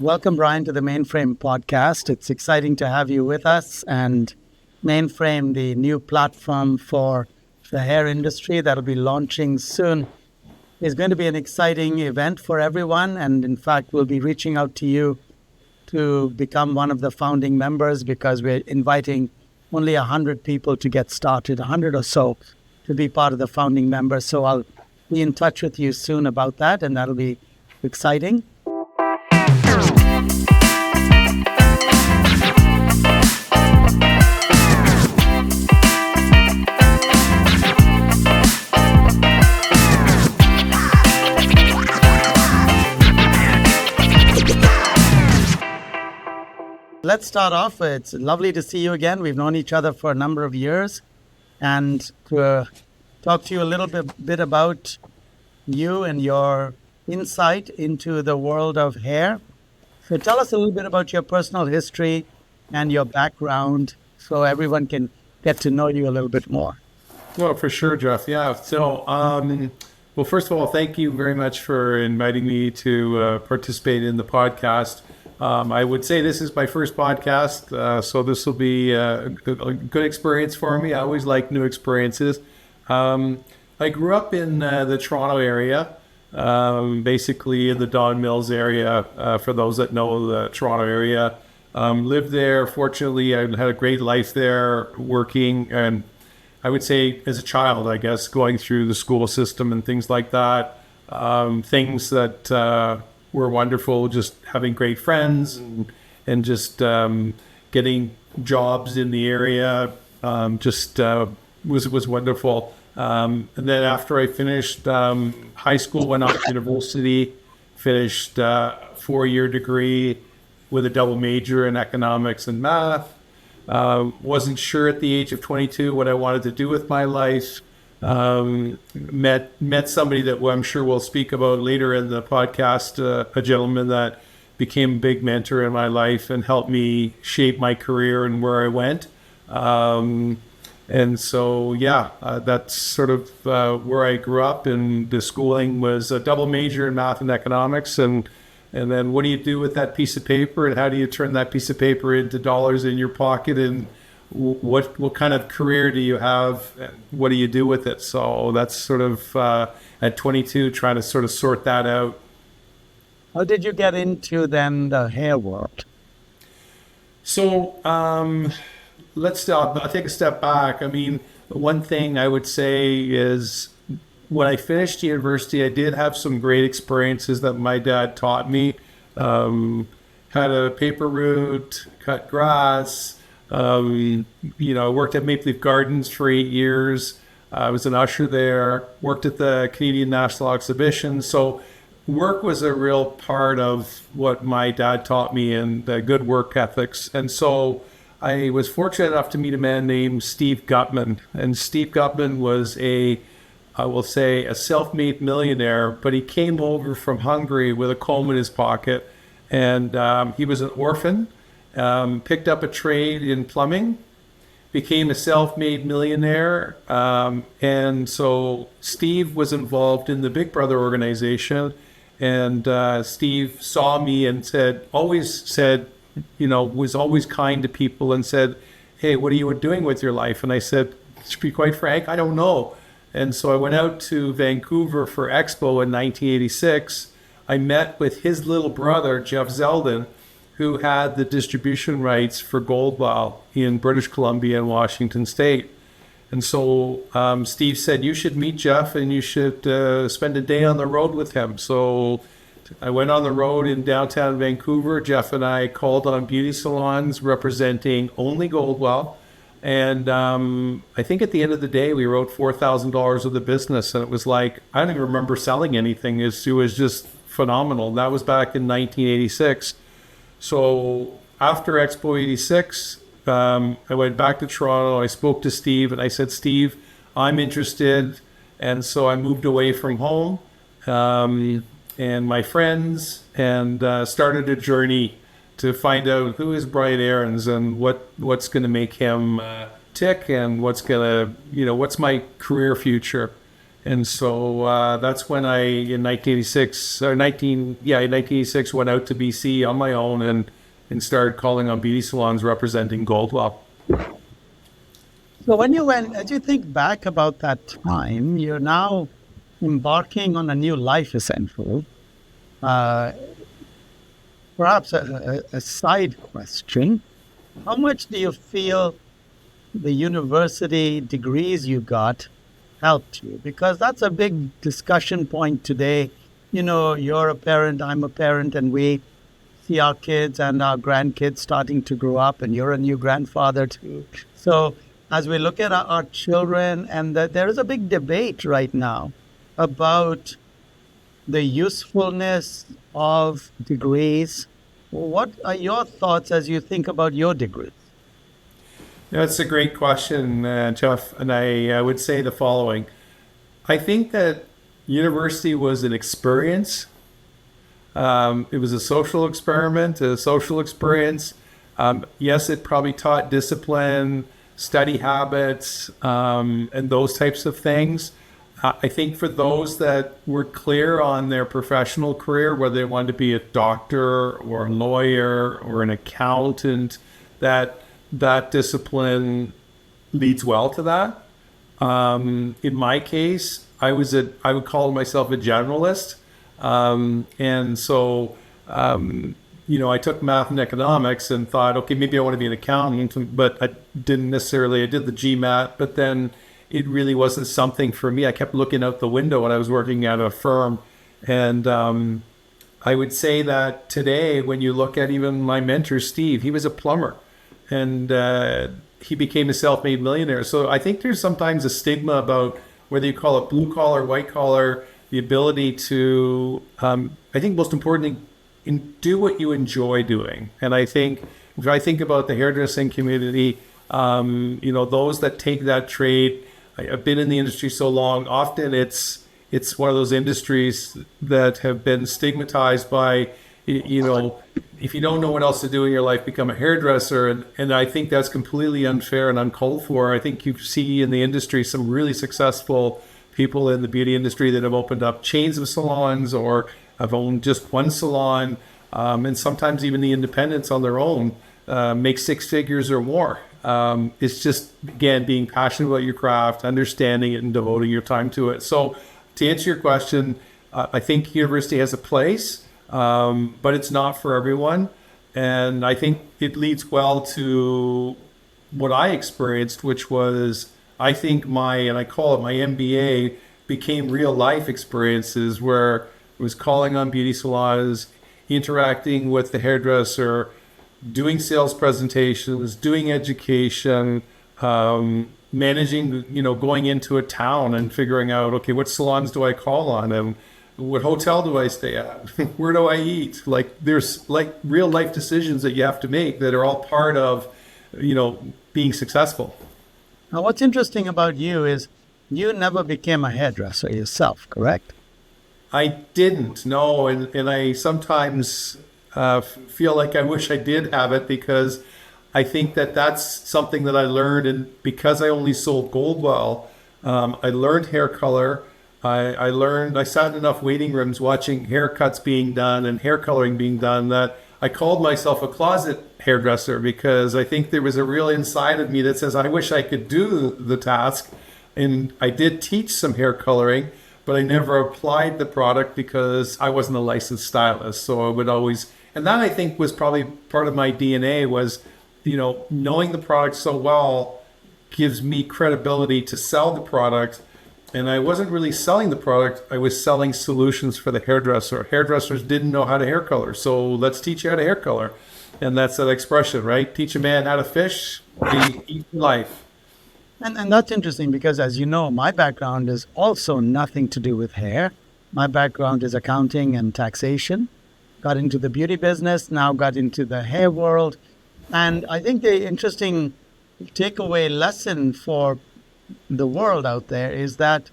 Welcome, Brian, to the Maneframe Podcast. It's exciting to have you with us. And Maneframe, the new platform for the hair industry that'll be launching soon, is going to be an exciting event for everyone. And in fact, we'll be reaching out to you to become one of the founding members because we're inviting only 100 people to get started, 100 or so to be part of the founding members. So I'll be in touch with you soon about that, and that'll be exciting. Let's start off. It's lovely to see you again. We've known each other for a number of years, and to talk to you a little bit about you and your insight into the world of hair. So tell us a little bit about your personal history and your background so everyone can get to know you a little bit more. Well, for sure, Jeff. Yeah. So, well, first of all, thank you very much for inviting me to participate in the podcast. I would say this is my first podcast, so this will be a good experience for me. I always like new experiences. I grew up in the Toronto area, basically in the Don Mills area, for those that know the Toronto area. Lived there. Fortunately, I had a great life there, working, and I would say as a child, I guess, going through the school system and things like that. Things that were wonderful, just having great friends and just getting jobs in the area was wonderful. And then after I finished high school, went off to university, finished a 4-year degree with a double major in economics and math. Wasn't sure at the age of 22 what I wanted to do with my life. Met somebody that I'm sure we'll speak about later in the podcast, a gentleman that became a big mentor in my life and helped me shape my career and where I went. And so, that's sort of where I grew up. And the schooling was a double major in math and economics. And then what do you do with that piece of paper, and how do you turn that piece of paper into dollars in your pocket, and what kind of career do you have? What do you do with it? So that's sort of at 22, trying to sort of sort that out. How did you get into then the hair world? So I'll take a step back. I mean, one thing I would say is when I finished university, I did have some great experiences that my dad taught me. Had a paper route, cut grass. I worked at Maple Leaf Gardens for 8 years. I was an usher there, worked at the Canadian National Exhibition. So work was a real part of what my dad taught me, and good work ethics. And so I was fortunate enough to meet a man named Steve Gutman. And Steve Gutman was I will say, a self-made millionaire, but he came over from Hungary with a comb in his pocket. And he was an orphan. Picked up a trade in plumbing, became a self-made millionaire. And so Steve was involved in the Big Brother organization. And Steve saw me and was always kind to people and said, "Hey, what are you doing with your life?" And I said, to be quite frank, I don't know. And so I went out to Vancouver for Expo in 1986. I met with his little brother, Jeff Zeldin, who had the distribution rights for Goldwell in British Columbia and Washington State. And so Steve said, "You should meet Jeff and you should spend a day on the road with him." So I went on the road in downtown Vancouver. Jeff and I called on beauty salons representing only Goldwell. And I think at the end of the day, we wrote $4,000 of the business. And it was like, I don't even remember selling anything. It was just phenomenal. That was back in 1986. So after Expo 86, I went back to Toronto. I spoke to Steve and I said, "Steve, I'm interested." And so I moved away from home and my friends and started a journey to find out who is Brian Ahrens and what's going to make him tick, and what's my career future. And so that's when in 1986, went out to BC on my own and started calling on beauty salons representing Goldwell. So as you think back about that time, you're now embarking on a new life, essentially. Perhaps a side question. How much do you feel the university degrees you got helped you? Because that's a big discussion point today. You're a parent, I'm a parent, and we see our kids and our grandkids starting to grow up, and you're a new grandfather too. So as we look at our children, and there is a big debate right now about the usefulness of degrees. What are your thoughts as you think about your degrees? That's a great question, Jeff. And I would say the following. I think that university was an experience. It was a social experiment, a social experience. Yes, it probably taught discipline, study habits, and those types of things. I think for those that were clear on their professional career, whether they wanted to be a doctor or a lawyer or an accountant, that discipline leads well to that. In my case, I would call myself a generalist. And so, I took math and economics and thought, okay, maybe I want to be an accountant, but I didn't necessarily. I did the GMAT, but then it really wasn't something for me. I kept looking out the window when I was working at a firm. And I would say that today, when you look at even my mentor, Steve, he was a plumber. And he became a self-made millionaire. So I think there's sometimes a stigma about whether you call it blue collar, white collar, the ability to, I think most importantly, do what you enjoy doing. And I think, if I think about the hairdressing community, those that take that trade, I've been in the industry so long, often it's one of those industries that have been stigmatized by, if you don't know what else to do in your life, become a hairdresser. And I think that's completely unfair and uncalled for. I think you see in the industry some really successful people in the beauty industry that have opened up chains of salons or have owned just one salon. And sometimes even the independents on their own make six figures or more. It's just, again, being passionate about your craft, understanding it, and devoting your time to it. So to answer your question, I think university has a place, but it's not for everyone. And I think it leads well to what I experienced, which was, I think I call it my MBA, became real life experiences where I was calling on beauty salons, interacting with the hairdresser, doing sales presentations, doing education, managing, going into a town and figuring out, okay, what salons do I call on and what hotel do I stay at? Where do I eat? There's real life decisions that you have to make that are all part of, being successful. Now, what's interesting about you is you never became a hairdresser yourself, correct? I didn't, no. And I sometimes feel like I wish I did have it, because I think that that's something that I learned. And because I only sold Goldwell, I learned hair color. I sat in enough waiting rooms watching haircuts being done and hair coloring being done that I called myself a closet hairdresser, because I think there was a real inside of me that says, I wish I could do the task. And I did teach some hair coloring, but I never applied the product because I wasn't a licensed stylist. So I would always, and that I think was probably part of my DNA was, knowing the product so well gives me credibility to sell the product. And I wasn't really selling the product. I was selling solutions for the hairdresser. Hairdressers didn't know how to hair color. So let's teach you how to hair color. And that's that expression, right? Teach a man how to fish, he eat life. And that's interesting because, as you know, my background is also nothing to do with hair. My background is accounting and taxation. Got into the beauty business, now got into the hair world. And I think the interesting takeaway lesson for the world out there is that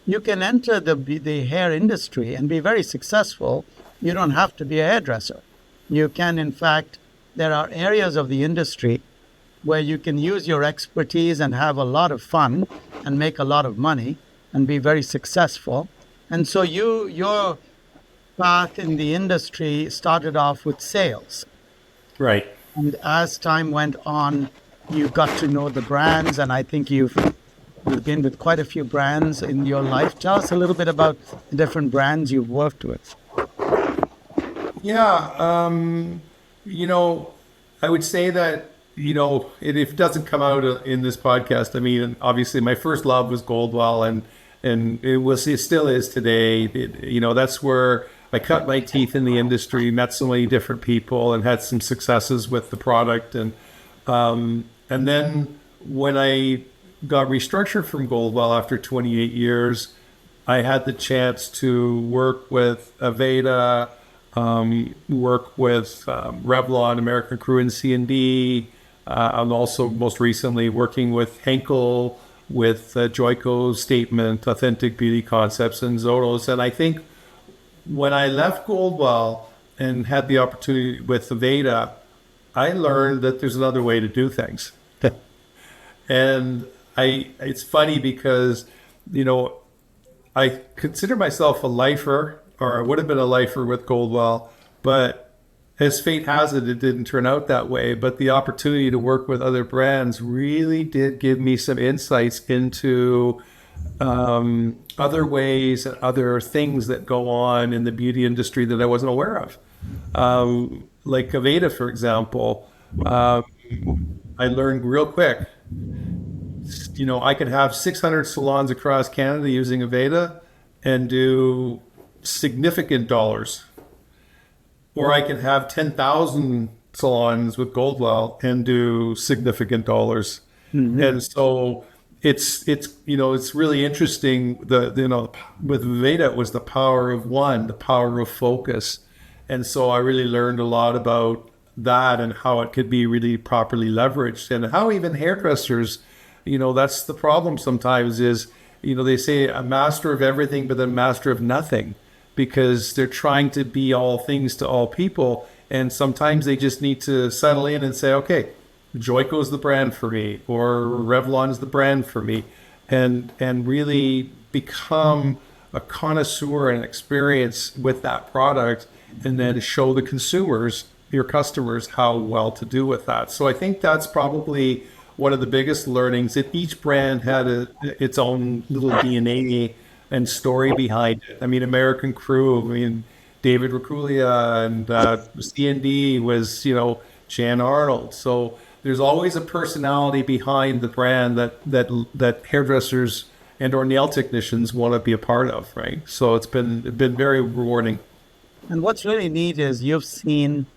you can enter the hair industry and be very successful. You don't have to be a hairdresser. You can, in fact, there are areas of the industry where you can use your expertise and have a lot of fun and make a lot of money. and be very successful. And so your path in the industry started off with sales. Right. And as time went on, you got to know the brands, and I think you've been with quite a few brands in your life. Tell us a little bit about the different brands you've worked with. Yeah, I would say that, if it doesn't come out in this podcast, I mean, obviously my first love was Goldwell, and it still is today. That's where I cut my teeth in the industry, met so many different people, and had some successes with the product. And then when I got restructured from Goldwell after 28 years, I had the chance to work with Aveda, work with Revlon, American Crew, and C&D. I'm also most recently working with Henkel, with Joico, STMNT, Authentic Beauty Concepts, and Zotos. And I think when I left Goldwell and had the opportunity with Aveda, I learned that there's another way to do things. And it's funny because, I consider myself a lifer, or I would have been a lifer with Goldwell, but as fate has it, it didn't turn out that way. But the opportunity to work with other brands really did give me some insights into other ways and other things that go on in the beauty industry that I wasn't aware of. Like Aveda, for example, I learned real quick, I could have 600 salons across Canada using Aveda and do significant dollars. Or I can have 10,000 salons with Goldwell and do significant dollars. Mm-hmm. And so it's really interesting. With Aveda, it was the power of one, the power of focus. And so I really learned a lot about that and how it could be really properly leveraged, and how even hairdressers, that's the problem sometimes is, they say a master of everything, but then master of nothing, because they're trying to be all things to all people. And sometimes they just need to settle in and say, okay, Joico's the brand for me, or Revlon is the brand for me, and really become a connoisseur and experience with that product, and then show the consumers, your customers, how well to do with that. So I think that's probably one of the biggest learnings, that each brand had its own little DNA and story behind it. I mean, American Crew, David Raculia, and C&D was, Jan Arnold. So there's always a personality behind the brand that hairdressers and or nail technicians want to be a part of, right? So it's been very rewarding. And what's really neat is you've seen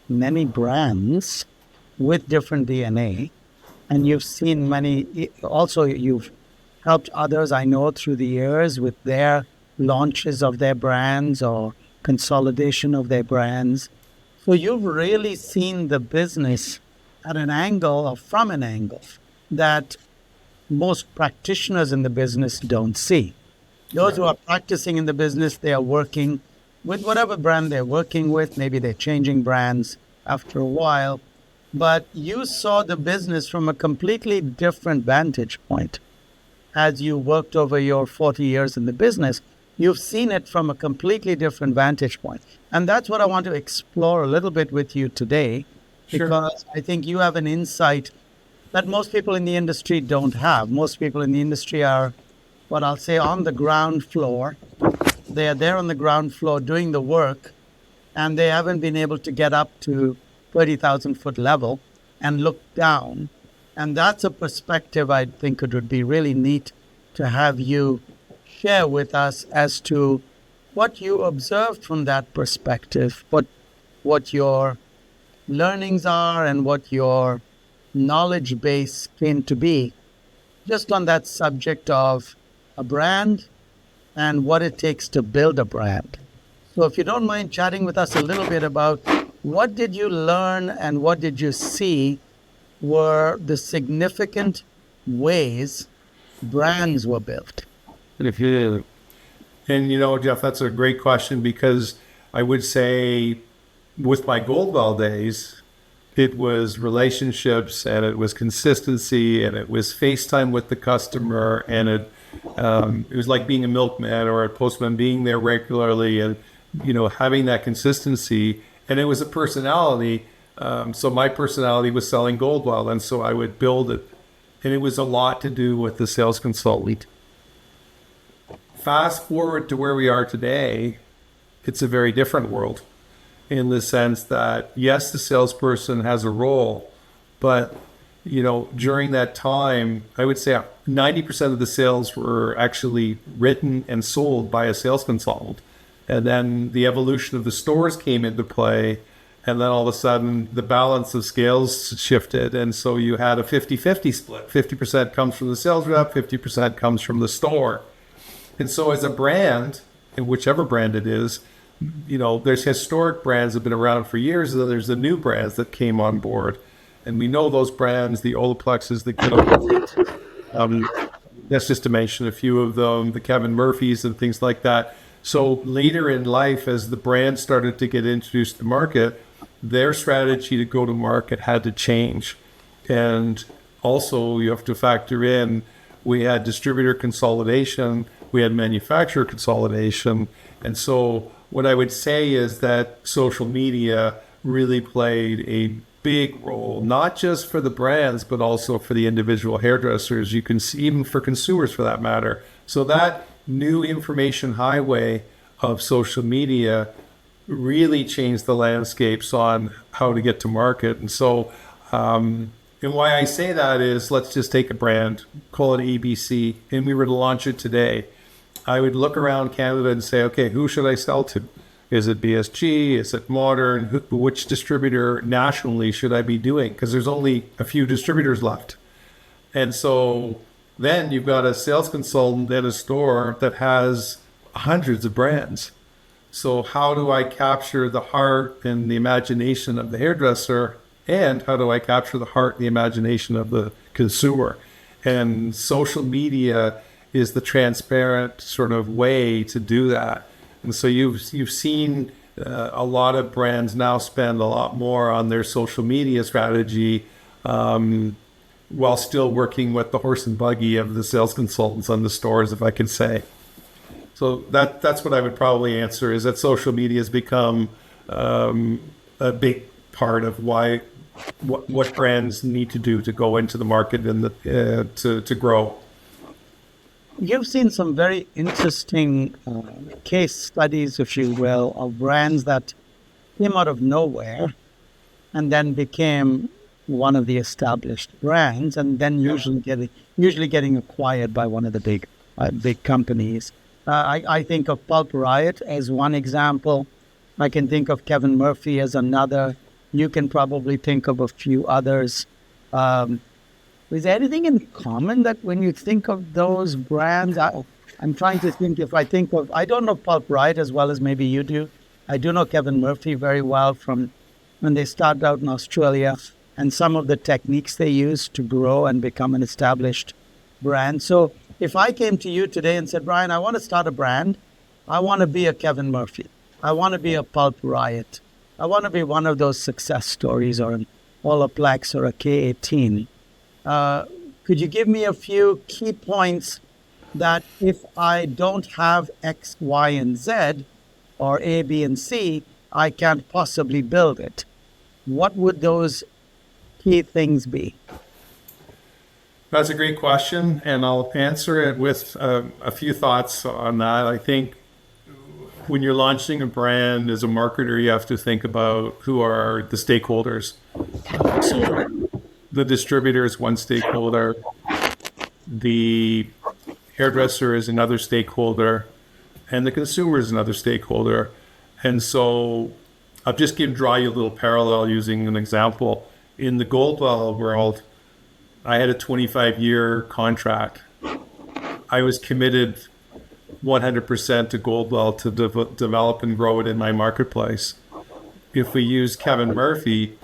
many brands with different DNA, and you've seen many, also you've helped others, I know, through the years with their launches of their brands or consolidation of their brands. So you've really seen the business at an angle, or from an angle, that most practitioners in the business don't see. Those who are practicing in the business, they are working with whatever brand they're working with. Maybe they're changing brands after a while. But you saw the business from a completely different vantage point. As you worked over your 40 years in the business, you've seen it from a completely different vantage point. And that's what I want to explore a little bit with you today, because I think you have an insight that most people in the industry don't have. Most people in the industry are, what I'll say, on the ground floor. They are there on the ground floor doing the work, and they haven't been able to get up to 30,000 foot level and look down. And that's a perspective I think it would be really neat to have you share with us as to what you observed from that perspective, what your learnings are and what your knowledge base came to be, just on that subject of a brand and what it takes to build a brand. So if you don't mind chatting with us a little bit about what did you learn and what did you see were the significant ways brands were built? And Jeff, that's a great question, because I would say with my Goldwell days, it was relationships, and it was consistency, and it was FaceTime with the customer, and It was like being a milkman or a postman, being there regularly and, having that consistency. And it was a personality. So my personality was selling Goldwell, and so I would build it. And it was a lot to do with the sales consultant. Fast forward to where we are today, it's a very different world in the sense that, yes, the salesperson has a role, but, during that time, I would say 90% of the sales were actually written and sold by a sales consultant. And then the evolution of the stores came into play. And then all of a sudden, the balance of scales shifted. And so you had a 50-50 split. 50% comes from the sales rep, 50% comes from the store. And so as a brand, and whichever brand it is, there's historic brands that have been around for years, and then there's the new brands that came on board. And we know those brands, the Olaplexes, the that's just to mention a few of them, the Kevin Murphys and things like that. So later in life, as the brand started to get introduced to market, their strategy to go to market had to change. And also you have to factor in, we had distributor consolidation, we had manufacturer consolidation. And so what I would say is that social media really played a big role, not just for the brands, but also for the individual hairdressers. You can see, even for consumers for that matter. So that new information highway of social media really changed the landscapes on how to get to market. And so, and why I say that is, let's just take a brand, call it ABC, and we were to launch it today. I would look around Canada and say, okay, who should I sell to? Is it BSG? Is it Modern? Which distributor nationally should I be doing? Because there's only a few distributors left. And so then you've got a sales consultant at a store that has hundreds of brands. So how do I capture the heart and the imagination of the hairdresser? And how do I capture the heart and the imagination of the consumer? And social media is the transparent sort of way to do that. And so you've seen a lot of brands now spend a lot more on their social media strategy while still working with the horse and buggy of the sales consultants on the stores, if I can say. So that's what I would probably answer, is that social media has become a big part of what brands need to do to go into the market and to grow. You've seen some very interesting case studies, if you will, of brands that came out of nowhere and then became one of the established brands, and then usually getting acquired by one of the big companies. I think of Pulp Riot as one example. I can think of Kevin Murphy as another. You can probably think of a few others. Is there anything in common that when you think of those brands, I'm trying to think if I think of, I don't know Pulp Riot as well as maybe you do. I do know Kevin Murphy very well from when they started out in Australia and some of the techniques they used to grow and become an established brand. So if I came to you today and said, Brian, I want to start a brand, I want to be a Kevin Murphy, I want to be a Pulp Riot, I want to be one of those success stories or an Olaplex or a K18. Could you give me a few key points that if I don't have X, Y, and Z, or A, B, and C, I can't possibly build it? What would those key things be? That's a great question, and I'll answer it with a few thoughts on that. I think when you're launching a brand as a marketer, you have to think about who are the stakeholders. The distributor is one stakeholder. The hairdresser is another stakeholder, and the consumer is another stakeholder. And so I'll just draw you a little parallel using an example. In the Goldwell world, I had a 25-year contract. I was committed 100% to Goldwell to develop and grow it in my marketplace. If we use Kevin Murphy,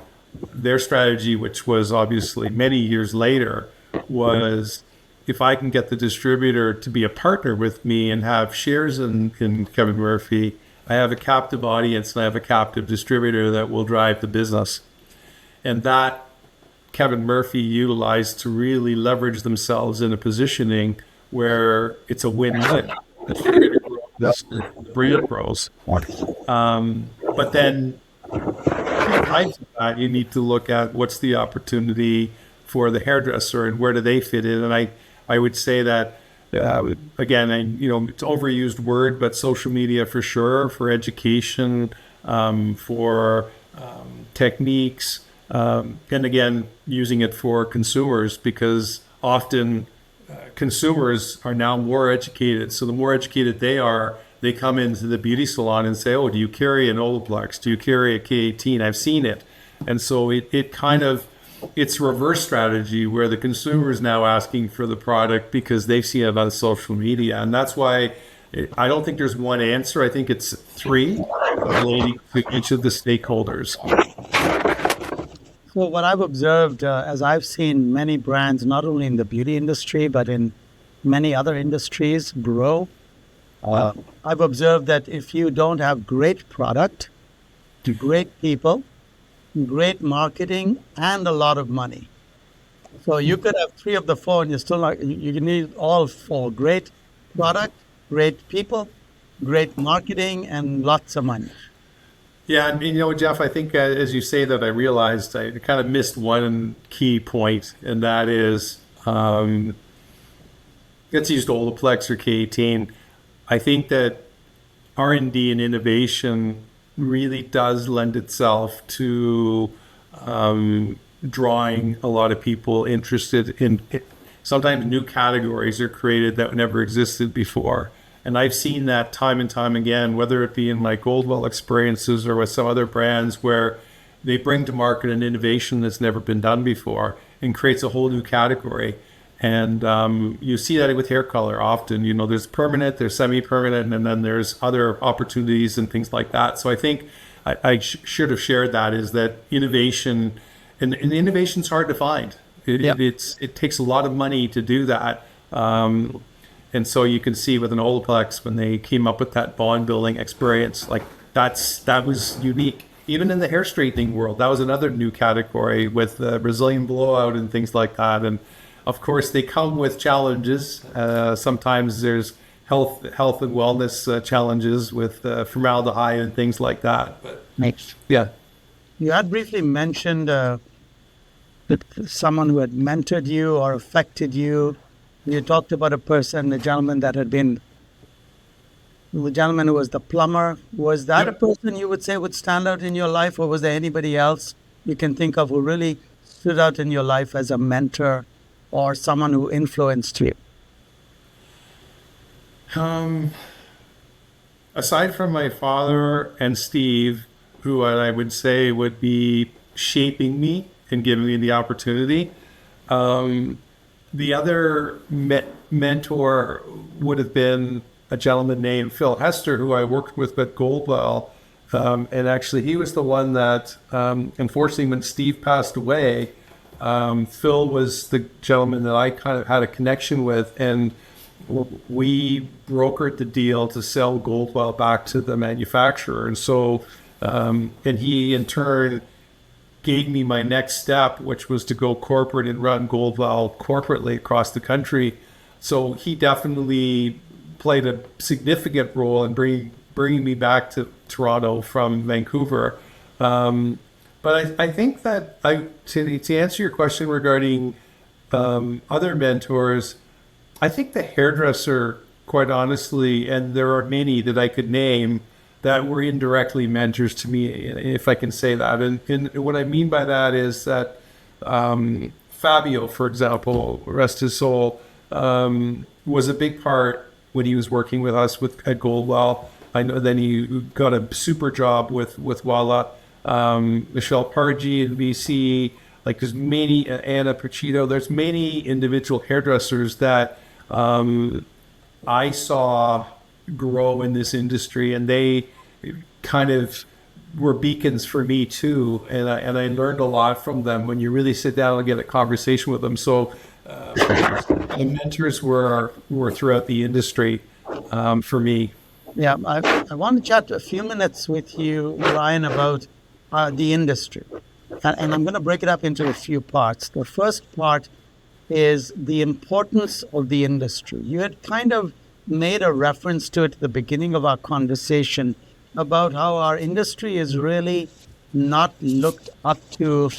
their strategy, which was obviously many years later, was if I can get the distributor to be a partner with me and have shares in Kevin Murphy, I have a captive audience and I have a captive distributor that will drive the business. And that Kevin Murphy utilized to really leverage themselves in a positioning where it's a win-win. That's brilliant pros. But then behind that, you need to look at what's the opportunity for the hairdresser and where do they fit in. And I would say that, again, it's an overused word, but social media for sure, for education, for techniques, and again, using it for consumers, because often consumers are now more educated. So the more educated they are, they come into the beauty salon and say, oh, do you carry an Olaplex? Do you carry a K18? I've seen it. And so it's reverse strategy where the consumer is now asking for the product because they've seen it on social media. And that's why I don't think there's one answer. I think it's three relating to each of the stakeholders. So what I've observed, as I've seen many brands, not only in the beauty industry, but in many other industries grow, I've observed that if you don't have great product, great people, great marketing, and a lot of money. So you could have three of the four and you're still not, you need all four: great product, great people, great marketing, and lots of money. Yeah, and Jeff, I think as you say that, I realized I kind of missed one key point, and that is, let's use Olaplex or K18. I think that R&D and innovation really does lend itself to drawing a lot of people interested in it. Sometimes new categories are created that never existed before. And I've seen that time and time again, whether it be in my Goldwell experiences or with some other brands, where they bring to market an innovation that's never been done before and creates a whole new category. And you see that with hair color often. There's permanent, there's semi-permanent, and then there's other opportunities and things like that. So I think I should have shared that, is that innovation, and innovation's hard to find. It takes a lot of money to do that. And so you can see with an Olaplex, when they came up with that bond building experience, like that was unique. Even in the hair straightening world, that was another new category with Brazilian blowout and things like that. And of course, they come with challenges. Sometimes there's health and wellness challenges with formaldehyde and things like that. But yeah, you had briefly mentioned that someone who had mentored you or affected you. You talked about a gentleman who was the plumber. Was that a person you would say would stand out in your life, or was there anybody else you can think of who really stood out in your life as a mentor or someone who influenced you? Aside from my father and Steve, who I would say would be shaping me and giving me the opportunity, the other mentor would have been a gentleman named Phil Hester, who I worked with at Goldwell. And actually, he was the one that, unfortunately, when Steve passed away, Phil was the gentleman that I kind of had a connection with. And we brokered the deal to sell Goldwell back to the manufacturer. And so, and he in turn gave me my next step, which was to go corporate and run Goldwell corporately across the country. So he definitely played a significant role in bringing me back to Toronto from Vancouver. But I think that to answer your question regarding other mentors, I think the hairdresser, quite honestly, and there are many that I could name, that were indirectly mentors to me, if I can say that. And what I mean by that is that Fabio, for example, rest his soul, was a big part when he was working with us at Goldwell. I know then he got a super job with Walla. Michelle Pargi in BC, like there's many, Anna Pacito, there's many individual hairdressers that I saw grow in this industry, and they kind of were beacons for me too, and I learned a lot from them when you really sit down and get a conversation with them. So the mentors were throughout the industry for me. Yeah, I want to chat a few minutes with you, Ryan, about the industry, and I'm going to break it up into a few parts. The first part is the importance of the industry. You had kind of made a reference to it at the beginning of our conversation about how our industry is really not looked up to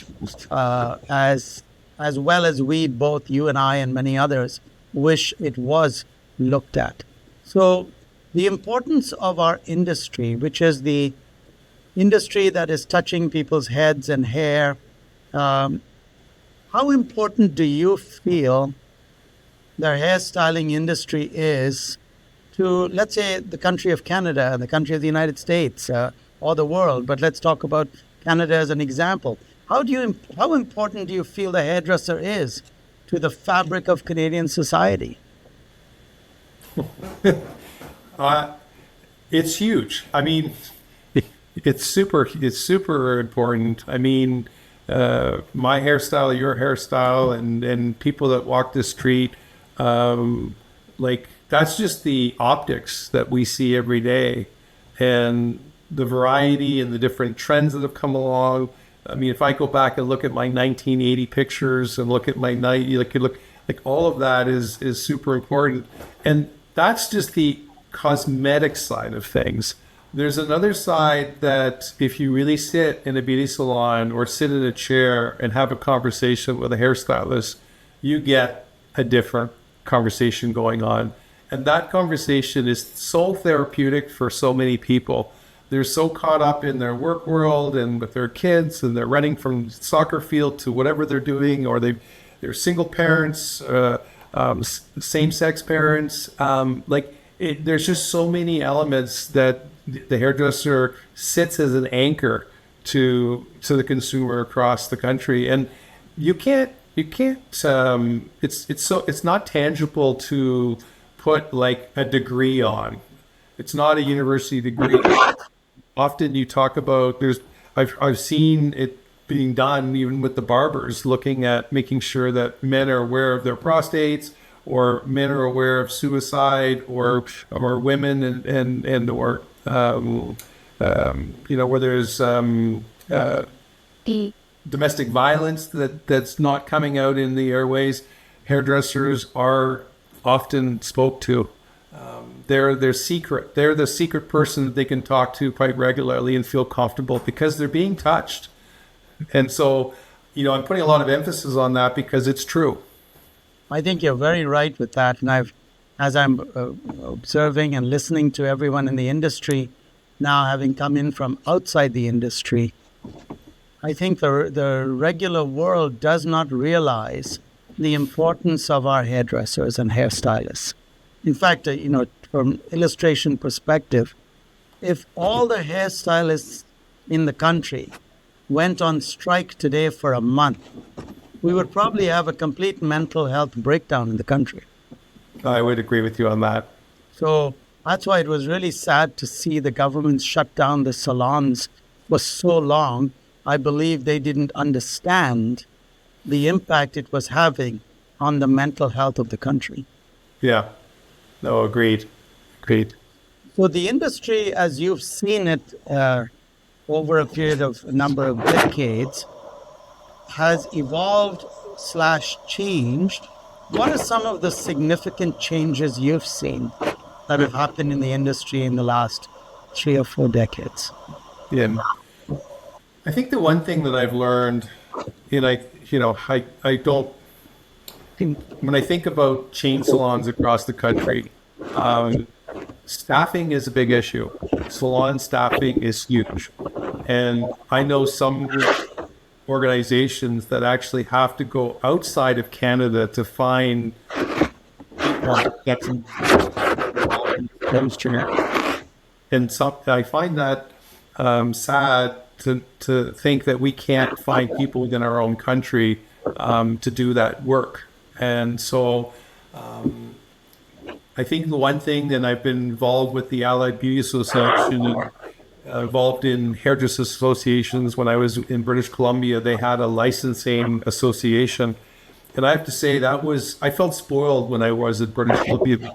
as well as we, both you and I and many others, wish it was looked at. So the importance of our industry, which is the industry that is touching people's heads and hair, how important do you feel the hairstyling industry is to, let's say, the country of Canada, the country of the United States, or the world? But let's talk about Canada as an example. How important do you feel the hairdresser is to the fabric of Canadian society? It's huge. I mean, it's super important. I mean, my hairstyle, your hairstyle, and people that walk the street, like that's just the optics that we see every day, and the variety and the different trends that have come along. I mean, if I go back and look at my 1980 pictures and look at my like all of that is super important, and that's just the cosmetic side of things. There's another side that if you really sit in a beauty salon or sit in a chair and have a conversation with a hairstylist, you get a different conversation going on. And that conversation is so therapeutic for so many people. They're so caught up in their work world and with their kids, and they're running from soccer field to whatever they're doing, or they're single parents, same-sex parents. There's just so many elements that the hairdresser sits as an anchor to the consumer across the country, and you can't. It's not tangible to put like a degree on. It's not a university degree. Often you talk about I've seen it being done even with the barbers, looking at making sure that men are aware of their prostates, or men are aware of suicide, or women and or where there's domestic violence that's not coming out in the airways. Hairdressers are often spoke to. They're the secret person that they can talk to quite regularly and feel comfortable because they're being touched. And so, I'm putting a lot of emphasis on that because it's true. I think you're very right with that. And as I'm observing and listening to everyone in the industry, now having come in from outside the industry, I think the regular world does not realize the importance of our hairdressers and hairstylists. In fact, from illustration perspective, if all the hairstylists in the country went on strike today for a month, we would probably have a complete mental health breakdown in the country. I would agree with you on that. So that's why it was really sad to see the government shut down the salons for so long. I believe they didn't understand the impact it was having on the mental health of the country. Yeah. No, agreed. So the industry, as you've seen it over a number of decades, has evolved / changed. What are some of the significant changes you've seen that have happened in the industry in the last 3 or 4 decades? Yeah. I think the one thing that I've learned, when I think about chain salons across the country, staffing is a big issue. Salon staffing is huge. And I know some organizations that actually have to go outside of Canada to find and I find that sad to think that we can't find people within our own country to do that work. And so I think the one thing that I've been involved with the Allied Beauty Association and involved in hairdressers associations. When I was in British Columbia, they had a licensing association. And I have to say I felt spoiled when I was in British Columbia.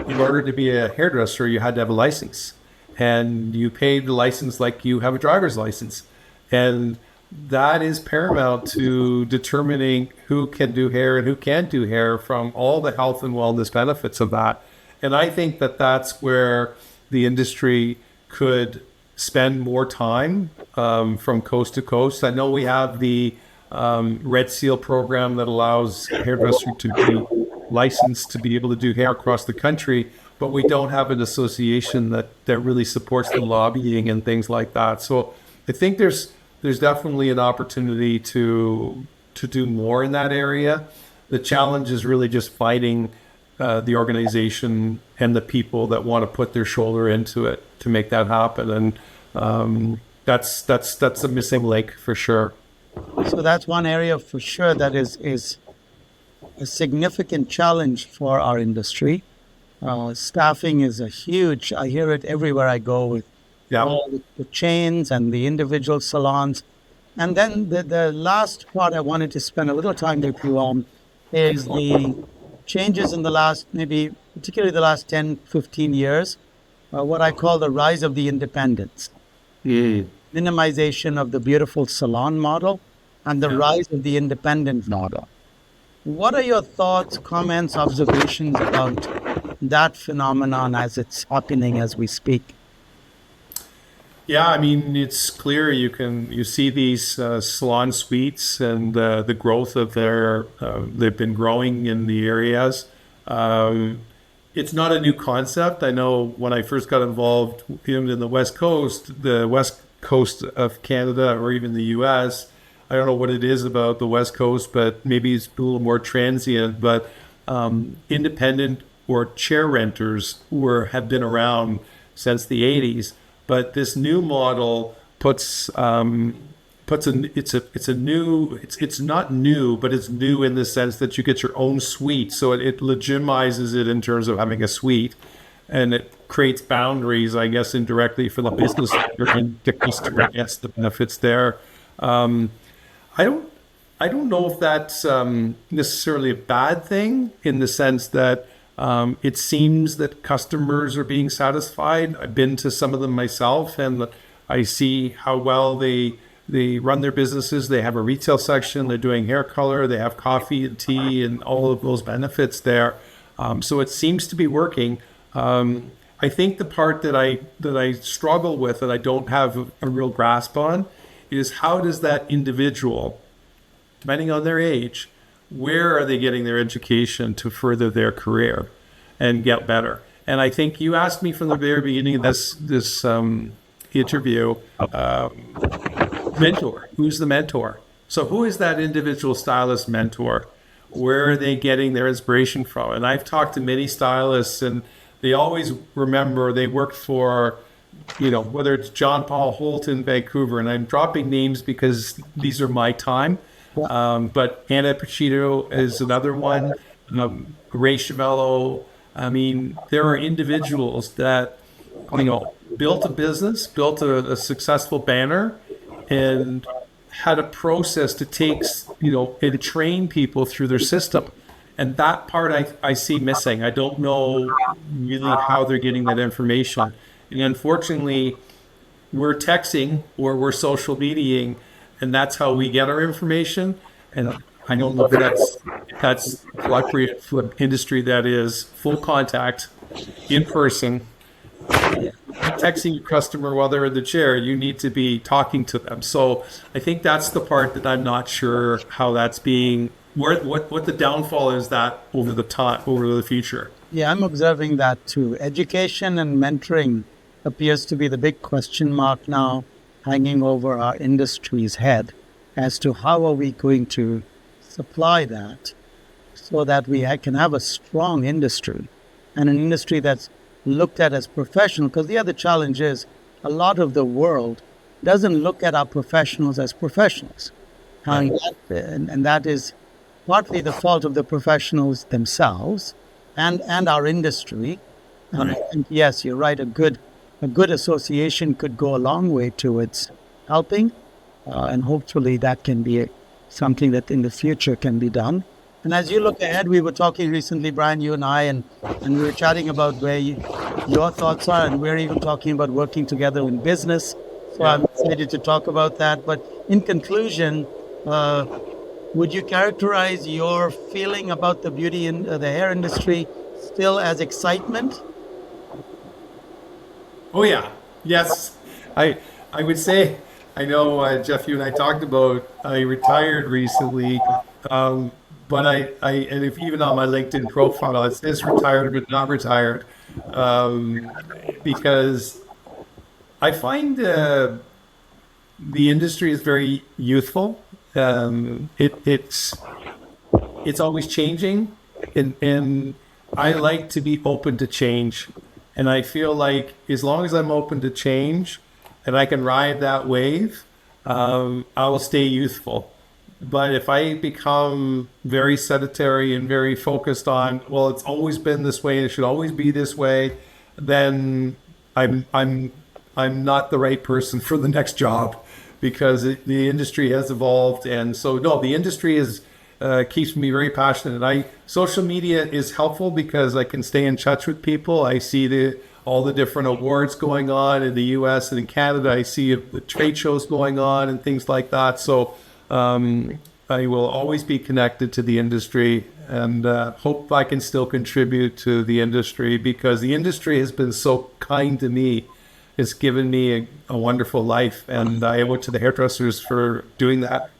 In order to be a hairdresser, you had to have a license. And you paid the license like you have a driver's license. And that is paramount to determining who can do hair and who can't do hair from all the health and wellness benefits of that. And I think that that's where the industry could spend more time from coast to coast. I know we have the Red Seal program that allows hairdressers to be licensed to be able to do hair across the country, but we don't have an association that really supports the lobbying and things like that. So I think there's definitely an opportunity to do more in that area. The challenge is really just finding the organization and the people that want to put their shoulder into it to make that happen. And that's a missing link for sure. So that's one area for sure that is a significant challenge for our industry. Staffing is I hear it everywhere I go with all the chains and the individual salons. And then the last part I wanted to spend a little time with you on is the changes in the last, maybe particularly the last 10, 15 years, what I call the rise of the independents. Minimization of the beautiful salon model and the rise of the independent model. What are your thoughts, comments, observations about that phenomenon as it's happening as we speak? Yeah, I mean, it's clear you see these salon suites and the growth of they've been growing in the areas. It's not a new concept. I know when I first got involved in the West Coast of Canada or even the US, I don't know what it is about the West Coast, but maybe it's a little more transient, but independent or chair renters have been around since the 80s. But this new model it's not new, but it's new in the sense that you get your own suite. So it legitimizes it in terms of having a suite, and it creates boundaries, I guess, indirectly for the business and the customer gets the benefits there. I don't know if that's necessarily a bad thing in the sense that it seems that customers are being satisfied. I've been to some of them myself, and I see how well they run their businesses. They have a retail section. They're doing hair color. They have coffee and tea and all of those benefits there. So it seems to be working. I think the part that I struggle with, that I don't have a real grasp on, is how does that individual, depending on their age, where are they getting their education to further their career and get better? And I think you asked me from the very beginning of this interview, mentor. Who's the mentor? So who is that individual stylist mentor? Where are they getting their inspiration from? And I've talked to many stylists, and they always remember they worked for, whether it's John Paul Holt in Vancouver, and I'm dropping names because these are my time. But Anna Pacino is another one. Ray Chavello. I mean, there are individuals that, built a business, built a successful banner, and had a process to take, and train people through their system. And that part I see missing. I don't know really how they're getting that information. And unfortunately, we're texting or we're social mediating, and that's how we get our information. And I don't know if that's appropriate for an industry that is full contact, in person. Texting your customer while they're in the chair, you need to be talking to them. So I think that's the part that I'm not sure how that's being, what the downfall is that over the future. Yeah, I'm observing that too. Education and mentoring appears to be the big question mark now hanging over our industry's head as to how are we going to supply that so that we can have a strong industry and an industry that's looked at as professional. Because the other challenge is a lot of the world doesn't look at our professionals as professionals. And that is partly the fault of the professionals themselves and our industry. And yes, you're right, a good association could go a long way towards helping, and hopefully that can be something that in the future can be done. And as you look ahead, we were talking recently, Brian, you and I, and we were chatting about where your thoughts are, and we're even talking about working together in business. So I'm excited to talk about that. But in conclusion, would you characterize your feeling about the beauty and the hair industry still as excitement? Oh yeah, yes. I would say, I know Jeff, you and I talked about, I retired recently, but and if even on my LinkedIn profile it says retired but not retired, because I find the industry is very youthful. It's always changing, and I like to be open to change. And I feel like as long as I'm open to change and I can ride that wave, I will stay youthful. But if I become very sedentary and very focused on, well, it's always been this way, it should always be this way, then I'm not the right person for the next job, because the industry has evolved. And so, no, the industry is keeps me very passionate. Social media is helpful because I can stay in touch with people. I see all the different awards going on in the US and in Canada. I see the trade shows going on and things like that. So I will always be connected to the industry, and hope I can still contribute to the industry, because the industry has been so kind to me. It's given me a wonderful life, and I owe it to the hairdressers for doing that.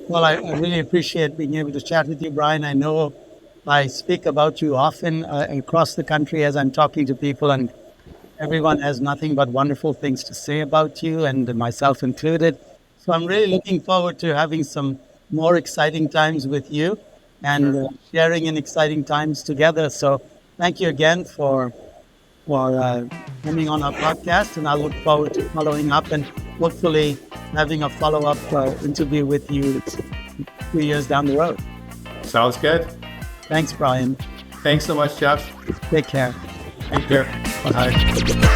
Well, I really appreciate being able to chat with you, Brian. I know I speak about you often across the country as I'm talking to people, and everyone has nothing but wonderful things to say about you, and myself included. So I'm really looking forward to having some more exciting times with you and sharing in exciting times together. So thank you again for coming on our podcast, and I look forward to following up and hopefully having a follow-up interview with you 2 years down the road. Sounds good. Thanks, Brian. Thanks so much, Jeff. Take care. Take care. Bye.